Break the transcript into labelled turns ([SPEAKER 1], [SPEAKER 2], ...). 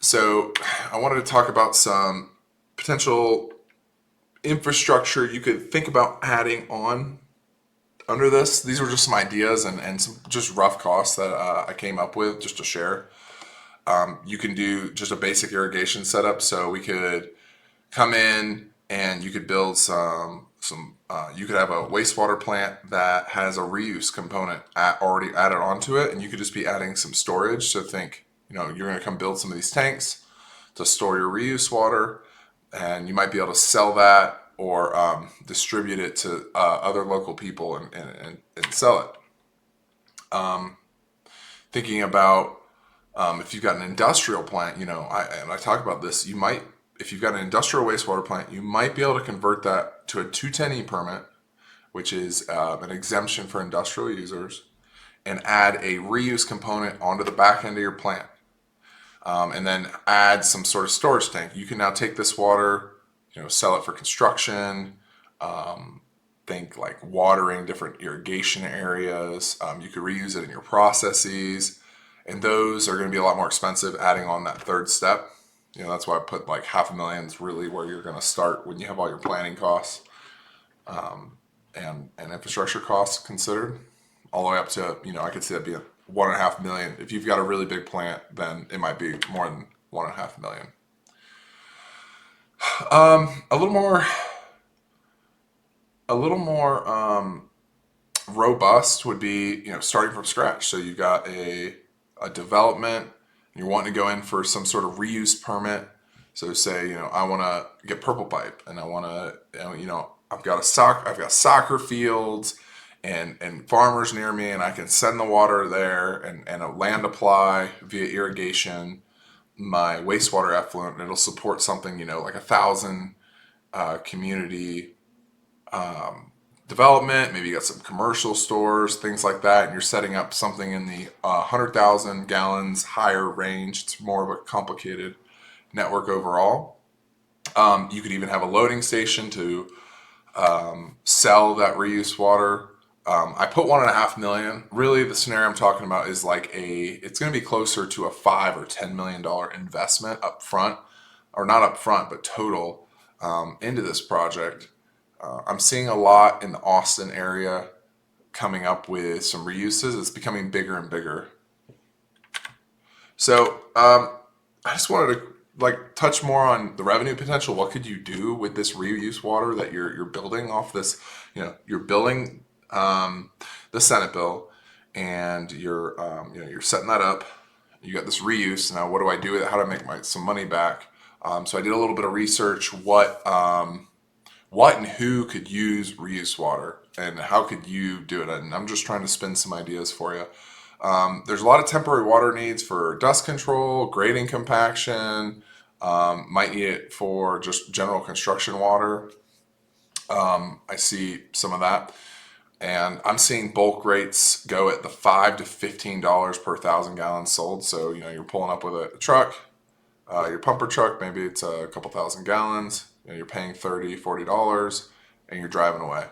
[SPEAKER 1] So I wanted to talk about some potential infrastructure you could think about adding on under this. These were just some ideas and some just rough costs that I came up with just to share. You can do just a basic irrigation setup. So we could come in and you could build you could have a wastewater plant that has a reuse component already added onto it, and you could just be adding some storage. So think, you're going to come build some of these tanks to store your reuse water, and you might be able to sell that or distribute it to other local people and sell it. Thinking about if you've got an industrial plant, I talk about this, if you've got an industrial wastewater plant, you might be able to convert that to a 210E permit, which is an exemption for industrial users, and add a reuse component onto the back end of your plant. And then add some sort of storage tank. You can now take this water, sell it for construction. Think like watering different irrigation areas. You could reuse it in your processes, and those are going to be a lot more expensive. Adding on that third step, that's why I put like $500,000 is really where you're going to start when you have all your planning costs and infrastructure costs considered, all the way up to I could see that being 1.5 million. If you've got a really big plant, then it might be more than 1.5 million. A little more robust would be starting from scratch. So you've got a development, you're wanting to go in for some sort of reuse permit. So say I want to get purple pipe, and I want to I've got soccer fields and farmers near me, and I can send the water there and a land apply via irrigation my wastewater effluent, and it'll support something like 1,000 community development. Maybe you got some commercial stores, things like that, and you're setting up something in the 100,000 gallons higher range. It's more of a complicated network overall. You could even have a loading station to sell that reuse water. I put 1.5 million. Really, the scenario I'm talking about is it's going to be closer to a $5 or $10 million investment up front, or not up front, but total into this project. I'm seeing a lot in the Austin area coming up with some reuses. It's becoming bigger and bigger. So I just wanted to touch more on the revenue potential. What could you do with this reuse water that you're building off this? You're building the Senate bill, and you're setting that up. You got this reuse. Now, what do I do with it? How do I make some money back? So I did a little bit of research. What and who could use reuse water, and how could you do it? And I'm just trying to spin some ideas for you. There's a lot of temporary water needs for dust control, grading compaction. Might need it for just general construction water. I see some of that. And I'm seeing bulk rates go at the $5 to $15 per 1,000 gallons sold. So, you're pulling up with a truck, your pumper truck, maybe it's a couple thousand gallons, you're paying $30, $40, and you're driving away.